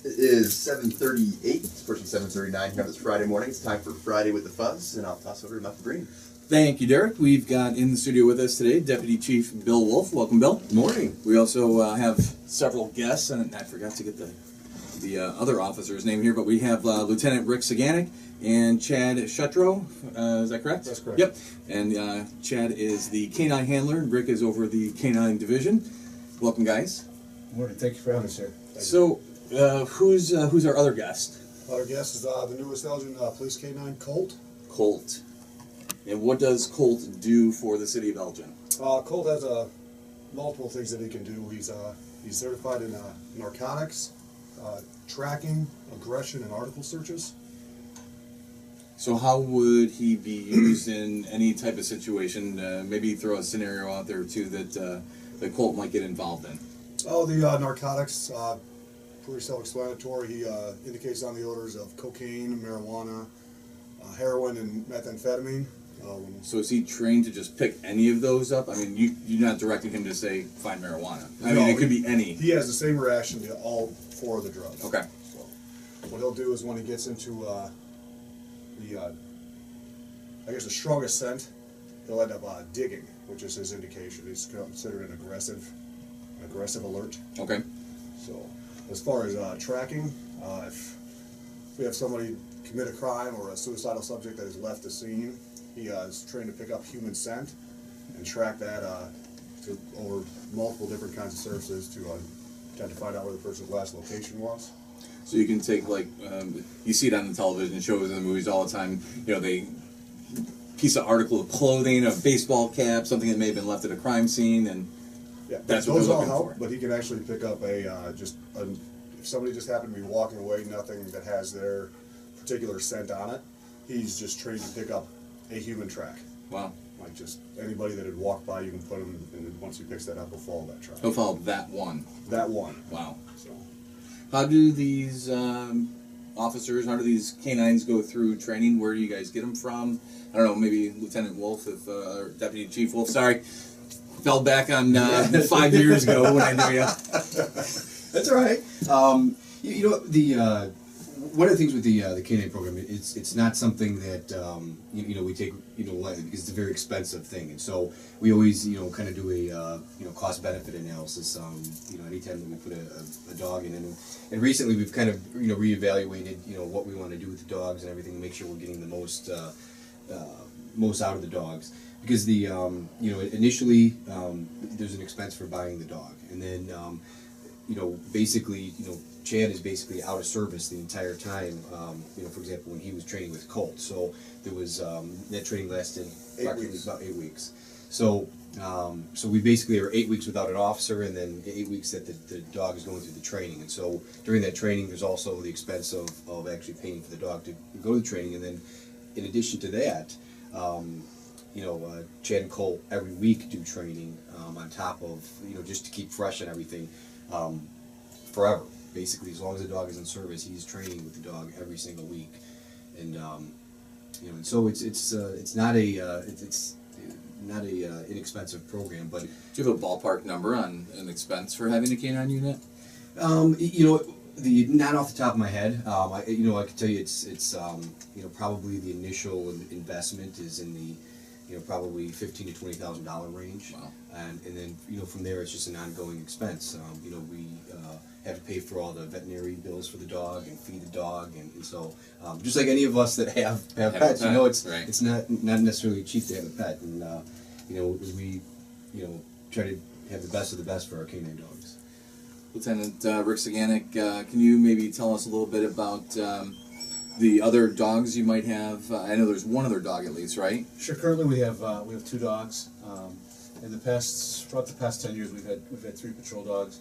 It is 7:38, it's pushing 7:39 here on this Friday morning. It's time for Friday with the Fuzz, and I'll toss over to Michael Green. Thank you, Derek. We've got in the studio with us today Deputy Chief Bill Wolf. Welcome, Bill. Good morning. We also have several guests, and I forgot to get the other officer's name here, but we have Lieutenant Rick Ciganek and Chad Schuttrow. Is that correct? That's correct. Yep. And Chad is the K-9 handler, and Rick is over the K-9 division. Welcome, guys. Good morning. Thank you for having us here. So, who's our other guest? Our guest is the newest Elgin Police K-9, Colt. Colt. And what does Colt do for the city of Elgin? Colt has multiple things that he can do. He's certified in narcotics, tracking, aggression, and article searches. So how would he be used in any type of situation? Maybe throw a scenario out there too that Colt might get involved in. Oh, the narcotics, pretty self-explanatory. He indicates on the odors of cocaine, marijuana, heroin, and methamphetamine. So is he trained to just pick any of those up? I mean, you're not directing him to say, find marijuana. I mean, it could be any. He has the same reaction to all four of the drugs. Okay. So what he'll do is when he gets into I guess the strongest scent, he'll end up digging, which is his indication. He's considered an aggressive alert. Okay. So as far as tracking, if we have somebody commit a crime or a suicidal subject that has left the scene, he is trained to pick up human scent and track that over multiple different kinds of surfaces to try to find out where the person's last location was. So you can take, like, you see it on the television shows and the movies all the time, you know, they piece of article of clothing, a baseball cap, something that may have been left at a crime scene, and yeah, that's what they're looking for. But he can actually pick up if somebody just happened to be walking away, nothing that has their particular scent on it, he's just trained to pick up a human track. Wow. Like just anybody that had walked by, you can put him, and once he picks that up, he'll follow that track. He'll follow that one. That one. Wow. So, how do these officers, how do these canines go through training? Where do you guys get them from? I don't know, maybe Lieutenant Wolf, or Deputy Chief Wolf, sorry. Fell back on 5 years ago when I knew you. That's all right. You know, one of the things with the K-9 program, it's not something that we take lightly, because it's a very expensive thing, and so we always kind of do a cost benefit analysis. Anytime that we put a dog in, and recently we've kind of reevaluated what we want to do with the dogs and everything to make sure we're getting the most out of the dogs, because the initially there's an expense for buying the dog, and then basically Chad is basically out of service the entire time. For example, when he was training with Colt, so there was that training lasted approximately about 8 weeks. So we basically are 8 weeks without an officer, and then 8 weeks that the dog is going through the training. And so during that training, there's also the expense of actually paying for the dog to go to the training, and then in addition to that, Chad and Colt every week do training on top of just to keep fresh and everything forever. Basically, as long as the dog is in service, he's training with the dog every single week, and and so it's not a inexpensive program. But do you have a ballpark number on an expense for having a canine unit? Not off the top of my head. I can tell you it's probably the initial investment is in the probably $15,000 to $20,000 range. Wow. And then from there it's just an ongoing expense. We have to pay for all the veterinary bills for the dog and feed the dog, and so just like any of us that have pets, right. It's not necessarily cheap to have a pet, and we try to have the best of the best for our canine dogs. Lieutenant Rick Ciganek, can you maybe tell us a little bit about the other dogs you might have? I know there's one other dog at least, right? Sure. Currently, we have 2 dogs. Throughout the past 10 years, we've had 3 patrol dogs.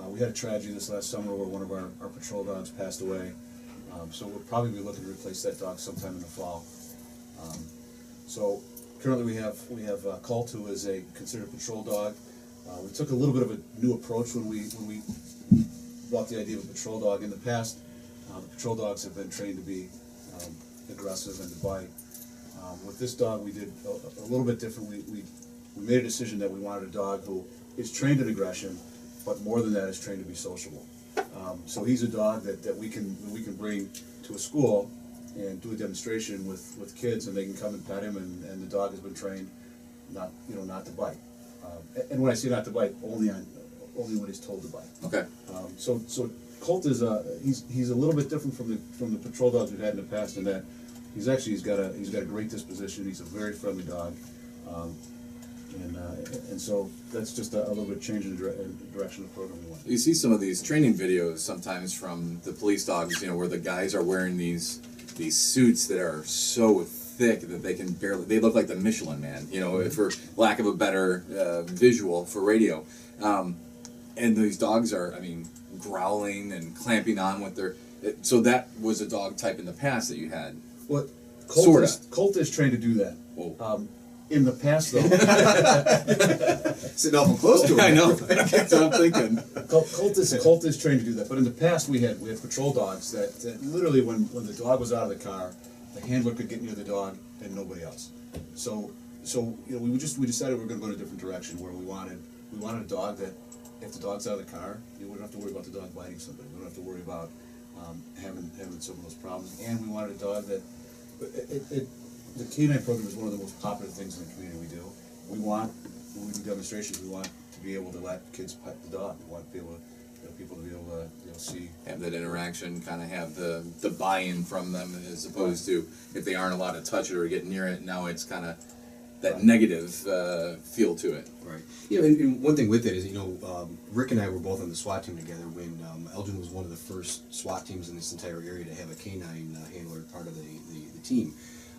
We had a tragedy this last summer where one of our patrol dogs passed away. So we'll probably be looking to replace that dog sometime in the fall. So currently, we have Colt, who is a considered patrol dog. We took a little bit of a new approach when we brought the idea of a patrol dog. In the past, the patrol dogs have been trained to be aggressive and to bite. With this dog, we did a little bit different. We made a decision that we wanted a dog who is trained in aggression, but more than that is trained to be sociable. So he's a dog that we can bring to a school and do a demonstration with kids, and they can come and pet him, and the dog has been trained not to bite. And when I say not to bite, only when he's told to bite. Okay. So Colt is he's a little bit different from the patrol dogs we've had in the past in that he's got a great disposition. He's a very friendly dog, and so that's just a little bit change in the direction of the program we want. You see some of these training videos sometimes from the police dogs, where the guys are wearing these suits that are so thick that they look like the Michelin Man, for lack of a better visual for radio. And these dogs are, growling and clamping on with their. So that was a dog type in the past that you had. Well, Colt is trained to do that. Whoa. In the past, though, Sitting awful close to him. I know. That's what I'm thinking. Colt is trained to do that. But in the past, we had patrol dogs that literally, when the dog was out of the car, the handler could get near the dog and nobody else. So we decided we were going to go in a different direction where we wanted a dog that if the dog's out of the car, we don't have to worry about the dog biting somebody. We don't have to worry about having some of those problems. And we wanted a dog that the canine program is one of the most popular things in the community we do. When we do demonstrations, we want to be able to let kids pet the dog. We want people to be able to see. Have that interaction, kind of have the buy-in from them, as opposed to if they aren't allowed to touch it or get near it, now it's kind of that negative feel to it. Right. And one thing with it is, Rick and I were both on the SWAT team together when Elgin was one of the first SWAT teams in this entire area to have a canine handler part of the team.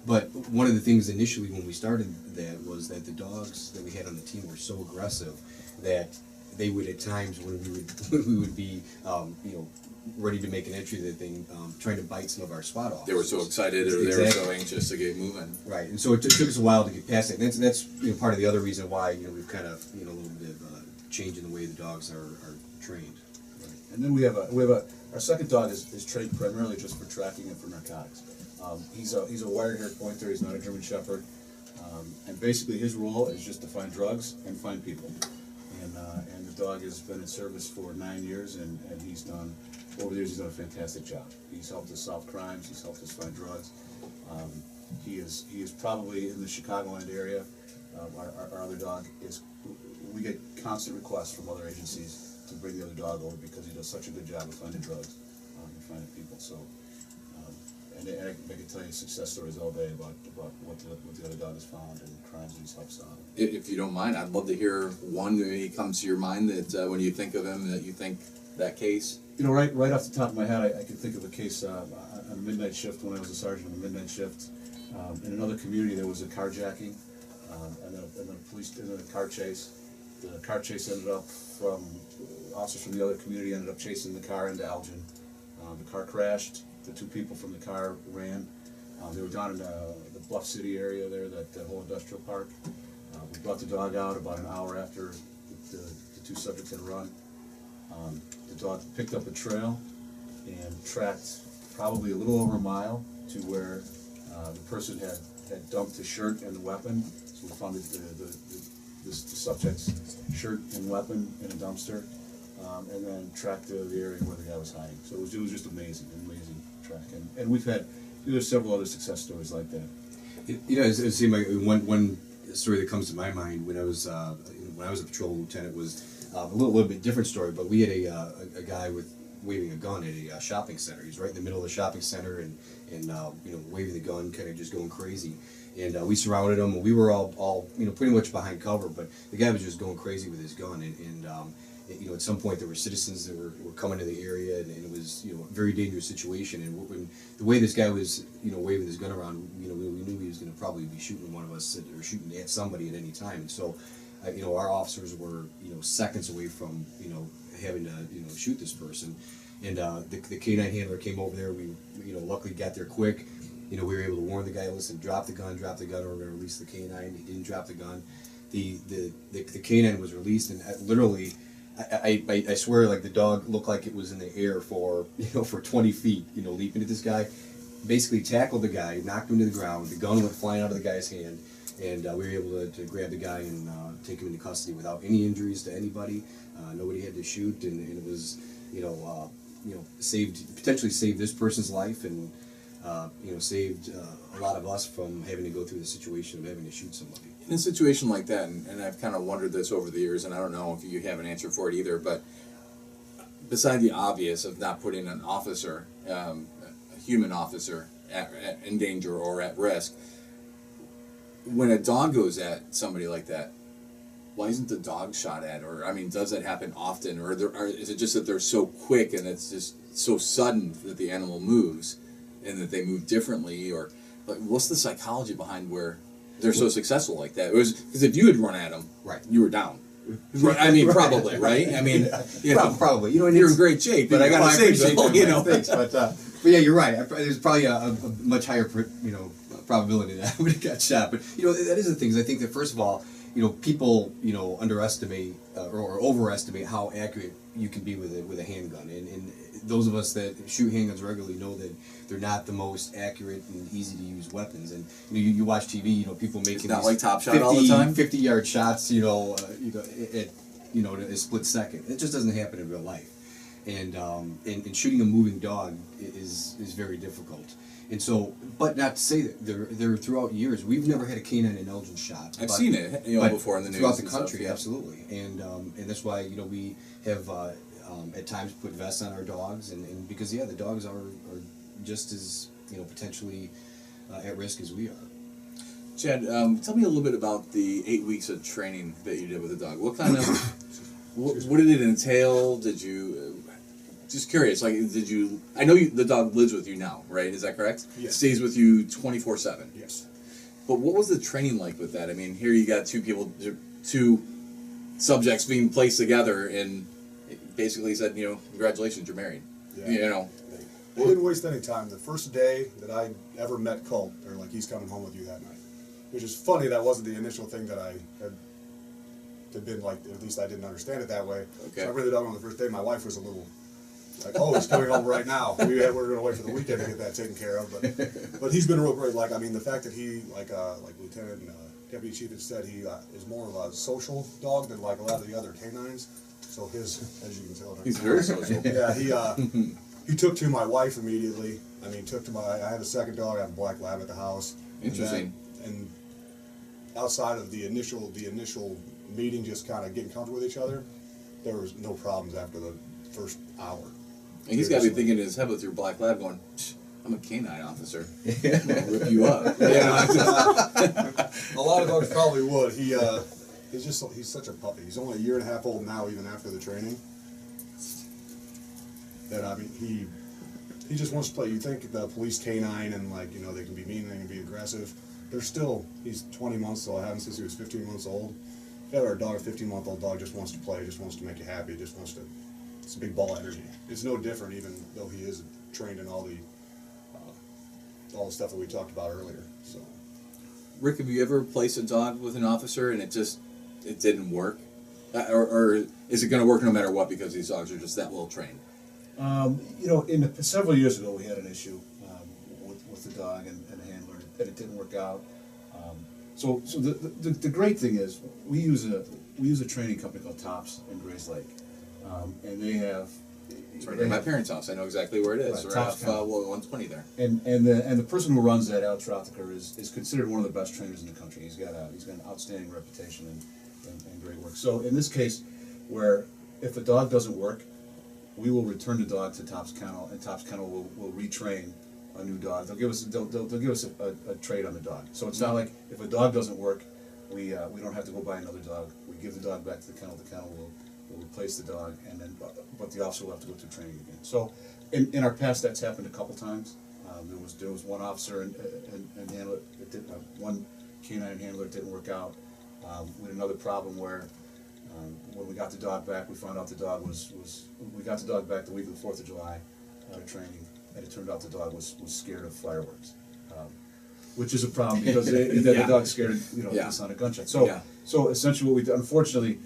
But one of the things initially when we started that was that the dogs that we had on the team were so aggressive that they would at times when we would be ready to make an entry to the thing, trying to bite some of our SWAT officers. They were so excited, or they were so anxious to get moving. Right, and so it took us a while to get past it. And that's part of the other reason why we've kind of a little bit of change in the way the dogs are trained. Right. And then we have our second dog is trained primarily just for tracking and for narcotics. He's a wire-haired pointer. He's not a German Shepherd, and basically his role is just to find drugs and find people. And the dog has been in service for 9 years, and he's done. Over the years, he's done a fantastic job. He's helped us solve crimes. He's helped us find drugs. He is probably in the Chicagoland area. Our other dog is. We get constant requests from other agencies to bring the other dog over because he does such a good job of finding drugs and finding people. So, and I can tell you success stories all day about what the other dog has found and the crimes that he's helped solve. If you don't mind, I'd love to hear one that comes to your mind that when you think of him, that you think that case. Right off the top of my head, I can think of a case on a midnight shift when I was a sergeant on a midnight shift. In another community, there was a carjacking and then a car chase. The car chase ended up officers from the other community ended up chasing the car into Elgin. The car crashed. The two people from the car ran. They were down in the Bluff City area there, that whole industrial park. We brought the dog out about an hour after the two subjects had run. The dog picked up a trail and tracked probably a little over a mile to where the person had dumped his shirt and the weapon. So we found the subject's shirt and weapon in a dumpster, and then tracked to the area where the guy was hiding. So it was just an amazing track. And we've had there's several other success stories like that. It seemed like one story that comes to my mind when I was a patrol lieutenant was a little bit different story, but we had a guy waving a gun at a shopping center. He's right in the middle of the shopping center and waving the gun, kind of just going crazy. And we surrounded him, and we were all pretty much behind cover, but the guy was just going crazy with his gun. And at some point there were citizens that were coming to the area, and it was a very dangerous situation. And when the way this guy was waving his gun around, we knew he was going to probably be shooting one of us or shooting at somebody at any time. And so our officers were seconds away from having to shoot this person. And the canine handler came over there. We luckily got there quick. We were able to warn the guy, listen, drop the gun, or we're going to release the canine. He didn't drop the gun. The canine was released, and literally, I swear, like the dog looked like it was in the air for 20 feet, leaping at this guy. Basically tackled the guy, knocked him to the ground. The gun went flying out of the guy's hand, and we were able to grab the guy and take him into custody without any injuries to anybody. Nobody had to shoot, and it was potentially saved this person's life, and saved a lot of us from having to go through the situation of having to shoot somebody. In a situation like that, and I've kind of wondered this over the years, and I don't know if you have an answer for it either, but beside the obvious of not putting an officer, a human officer, in danger or at risk, when a dog goes at somebody like that, why isn't the dog shot at? Or, I mean, does that happen often? Or is it just that they're so quick and it's just so sudden that the animal moves and that they move differently? Or, like, what's the psychology behind where they're so successful like that? It was because if you had run at them, right, you were down. Right, I mean, probably, right? I mean, probably. And you're in great shape, but I gotta say, Bill, thanks, but yeah, you're right. There's probably a much higher, probability that I would have got shot. But that is the thing. Is I think that first of all, people underestimate or overestimate how accurate you can be with a handgun, and those of us that shoot handguns regularly know that they're not the most accurate and easy to use weapons. And you watch TV, people making it's not these like Top Shot all the time, 50-yard shots, at a split second. It just doesn't happen in real life. And shooting a moving dog is very difficult. And so, but not to say that they're throughout years, we've never had a canine intelligence shot. I've seen it, before in the news throughout the and country, stuff, yeah. absolutely. And that's why we have at times put vests on our dogs, and because the dogs are just as potentially at risk as we are. Chad, tell me a little bit about the 8 weeks of training that you did with the dog. What kind of what did it entail? Did you just curious, like, I know the dog lives with you now, right? Is that correct? Yes. Stays with you 24/7. Yes. But what was the training like with that? I mean, here you got two subjects being placed together, and it basically said, congratulations, you're married. Yeah. They didn't waste any time. The first day that I ever met Colt, they're like, he's coming home with you that night. Which is funny, that wasn't the initial thing that I had been like, at least I didn't understand it that way. Okay. So I really dug on the first day. My wife was a little like, oh, he's coming home right now. We were going to wait for the weekend to get that taken care of. But he's been real great. Like, I mean, the fact that he, like Lieutenant and Deputy Chief had said, he is more of a social dog than like a lot of the other canines. So his, as you can tell, he's very social. Yeah, he took to my wife immediately. I mean, I had a second dog. I have a black lab at the house. Interesting. And outside of the initial meeting, just kind of getting comfortable with each other, there was no problems after the first hour. And he's got to be thinking in his head with your black lab going, I'm a canine officer. I'm going to rip you up. A lot of dogs probably would. He's such a puppy. He's only a year and a half old now, even after the training. That, I mean, he just wants to play. You think the police canine and, like, they can be mean, they can be aggressive. He's 20 months, so I haven't since he was 15 months old. If you have a dog, a 15-month-old dog just wants to play, just wants to make you happy, just wants to, it's a big ball energy. It's no different, even though he is trained in all the stuff that we talked about earlier. So, Rick, have you ever placed a dog with an officer and it didn't work? Or is it going to work no matter what because these dogs are just that well trained? Several years ago we had an issue with the dog and the handler, and it didn't work out. So the great thing is we use a training company called Tops in Grays Lake, and they have. It's right near my parents' house. I know exactly where it is. Right, we're off 120 there. And the person who runs that, Alex Rothacker, is considered one of the best trainers in the country. He's got an outstanding reputation and great work. So in this case, where if a dog doesn't work, we will return the dog to Tops Kennel, and Tops Kennel will retrain a new dog. They'll give us a trade on the dog. So it's not like if a dog doesn't work, we don't have to go buy another dog. We give the dog back to the kennel. The kennel will replace the dog, and then but the officer will have to go through training again. So in our past, that's happened a couple times. There was one officer and handler that did one canine handler that didn't work out. We had another problem where. When we got the dog back, we found out the dog we got the dog back the week of the 4th of July out of training, and it turned out the dog was scared of fireworks, which is a problem because the dog's scared the sound of gunshot. So essentially what we do, unfortunately,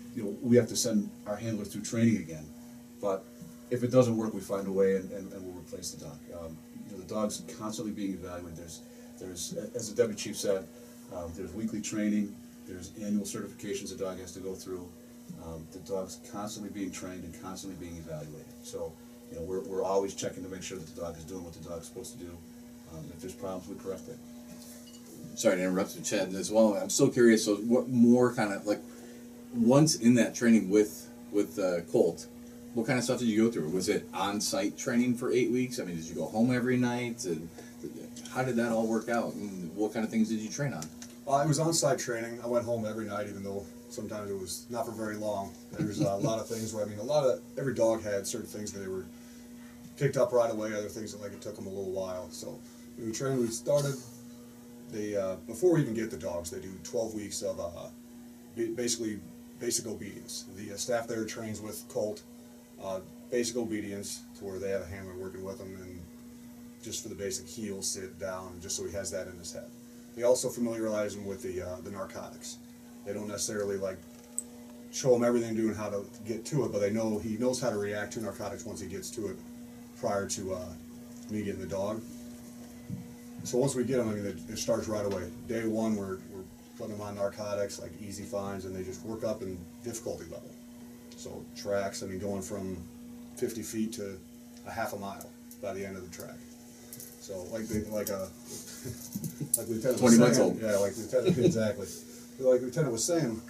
we have to send our handler through training again, but if it doesn't work, we find a way and we'll replace the dog. The dog's constantly being evaluated. There's as the deputy chief said, there's weekly training, there's annual certifications the dog has to go through. The dog's constantly being trained and constantly being evaluated. So you know, we're always checking to make sure that the dog is doing what the dog's supposed to do. If there's problems, we correct it. Sorry to interrupt you, Chad, as well. I'm so curious. So, what more kind of like once in that training with Colt, what kind of stuff did you go through? Was it on-site training for 8 weeks? I mean, did you go home every night? And how did that all work out? And what kind of things did you train on? It was on-site training. I went home every night, even though sometimes it was not for very long. There was a lot of things where, I mean, every dog had certain things that they were picked up right away, other things that like it took them a little while. So when we started, before we even get the dogs, they do 12 weeks of basically basic obedience. The staff there trains with Colt, basic obedience, to where they have a handler working with them, and just for the basic heel, sit, down, just so he has that in his head. They also familiarize him with the narcotics. They don't necessarily like show him everything, doing how to get to it, but he knows how to react to narcotics once he gets to it, prior to me getting the dog. So once we get them, I mean, it starts right away. Day one, we're putting them on narcotics, like easy finds, and they just work up in difficulty level. So tracks, I mean, going from 50 feet to a half a mile by the end of the track. So like Lieutenant 20 was months saying, old. yeah, like Lieutenant, exactly. Like Lieutenant was saying,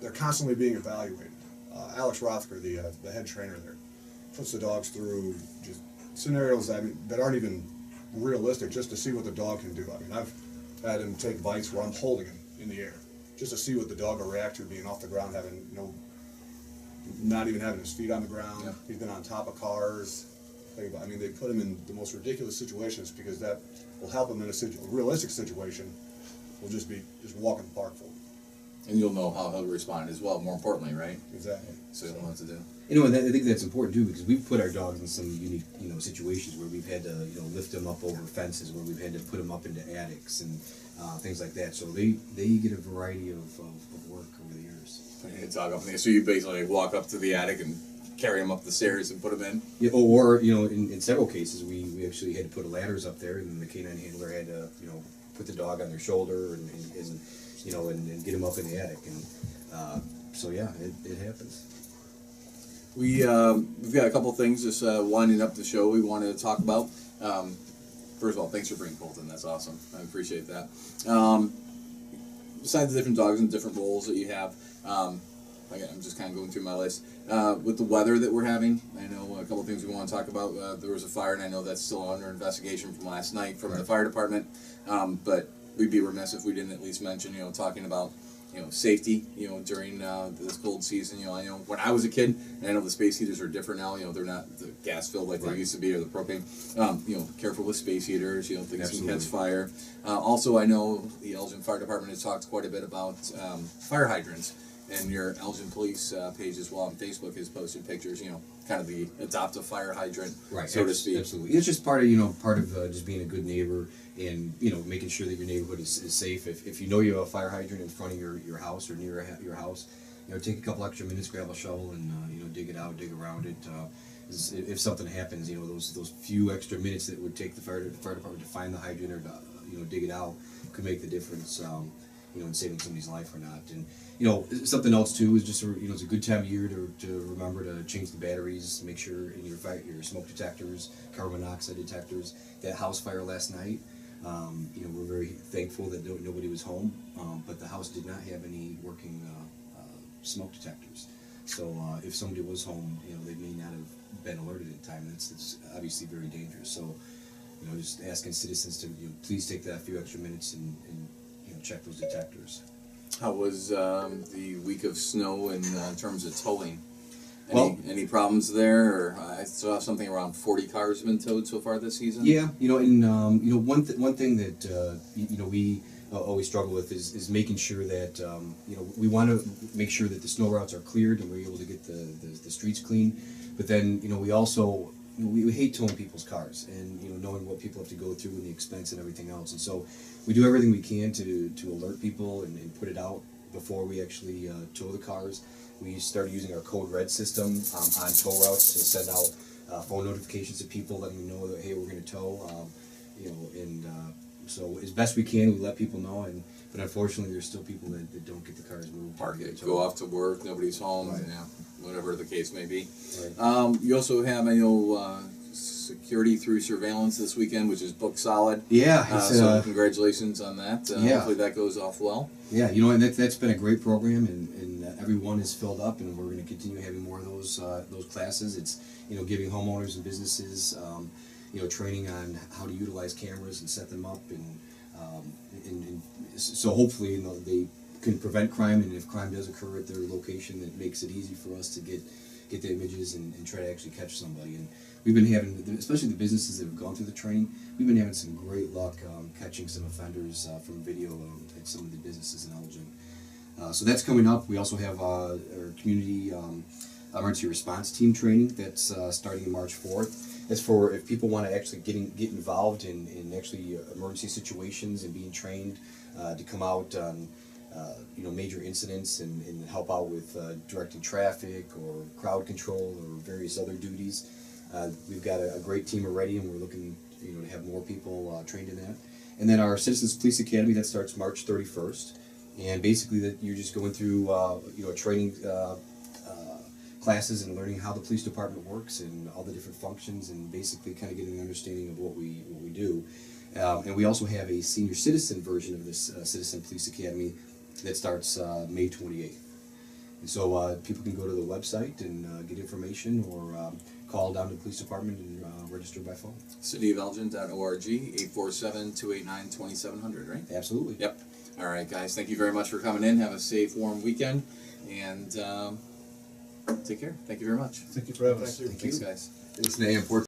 they're constantly being evaluated. Alex Rothker, the head trainer there, puts the dogs through just scenarios that aren't even realistic, just to see what the dog can do. I mean, I've had him take bites where I'm holding him in the air, just to see what the dog will react to being off the ground, having not even having his feet on the ground. Yeah. He's been on top of cars. I mean, they put him in the most ridiculous situations because that will help him in a realistic situation. Will just be walk in the park for him. And you'll know how he'll respond as well, more importantly, right? Exactly. So you'll know what to do. You know, and I think that's important too, because we've put our dogs in some unique, situations where we've had to, lift them up over fences, where we've had to put them up into attics and things like that. So they get a variety of work over the years. Putting a dog up in there. So you basically walk up to the attic and carry them up the stairs and put them in? Yeah, or in several cases, we actually had to put ladders up there, and the canine handler had to, put the dog on their shoulder and get them up in the attic. And so yeah, it happens. We've got a couple things just winding up the show we wanted to talk about. First of all, thanks for bringing Colt in. That's awesome. I appreciate that. Besides the different dogs and different roles that you have, I'm just kind of going through my list. With the weather that we're having, I know a couple of things we want to talk about. There was a fire, and I know that's still under investigation from last night from the fire department. But we'd be remiss if we didn't at least mention, talking about safety, during this cold season. I know when I was a kid, and I know the space heaters are different now. They're not the gas filled like they used to be, or the propane. Careful with space heaters. Things can catch fire. Also, I know the Elgin Fire Department has talked quite a bit about fire hydrants, and your Elgin Police page as well on Facebook has posted pictures. Kind of the adopt a fire hydrant, so to speak. Absolutely, it's just part of just being a good neighbor. And making sure that your neighborhood is safe. If you know you have a fire hydrant in front of your house or near your house, take a couple extra minutes, grab a shovel, and dig it out, dig around it. If something happens, those few extra minutes that it would take the fire department to find the hydrant or to dig it out could make the difference. In saving somebody's life or not. And something else too is just it's a good time of year to remember to change the batteries, make sure in your smoke detectors, carbon monoxide detectors. That house fire last night. We're very thankful that nobody was home, but the house did not have any working smoke detectors. So if somebody was home, they may not have been alerted in time. That's obviously very dangerous. So, just asking citizens to please take that few extra minutes and check those detectors. How was the week of snow in terms of towing? Any problems there? Or I saw something around 40 cars have been towed so far this season. Yeah, one thing that we always struggle with is making sure that we want to make sure that the snow routes are cleared and we're able to get the streets clean. But then we also we hate towing people's cars and knowing what people have to go through and the expense and everything else. And so we do everything we can to alert people and put it out before we actually tow the cars. We started using our code red system on tow routes to send out phone notifications to people letting them know that, hey, we're going to tow. So as best we can, we let people know, but unfortunately, there's still people that don't get the cars moved. Park it, So- go off to work, nobody's home, Right. yeah, whatever the case may be. Right. You also have, I know, security through surveillance this weekend, which is booked solid. Yeah, it's, So congratulations on that. Yeah. Hopefully that goes off well. Yeah, you know, and that's been a great program, and everyone is filled up, and we're going to continue having more of those classes. It's, you know, giving homeowners and businesses, you know, training on how to utilize cameras and set them up, and so hopefully, you know, they can prevent crime, and if crime does occur at their location, that makes it easy for us to get the images and try to actually catch somebody. And we've been having, especially the businesses that have gone through the training, we've been having some great luck catching some offenders from video at some of the businesses in Elgin. So that's coming up. We also have our community emergency response team training that's starting March 4th. That's for if people want to actually get involved in actually emergency situations and being trained to come out on you know, major incidents and help out with directing traffic or crowd control or various other duties. We've got a great team already, and we're looking, you know, to have more people trained in that. And then our Citizens Police Academy, that starts March 31st, and basically that you're just going through you know, training classes and learning how the police department works and all the different functions, and basically kind of getting an understanding of what we do. And we also have a senior citizen version of this Citizen Police Academy that starts May 28th. And so people can go to the website and get information, or call down to the police department and register by phone. cityofelgin.org, 847-289-2700, right? Absolutely. Yep. All right, guys, thank you very much for coming in. Have a safe, warm weekend, and take care. Thank you very much. Thank you for having us. Thank you. Thanks, guys. It's an AM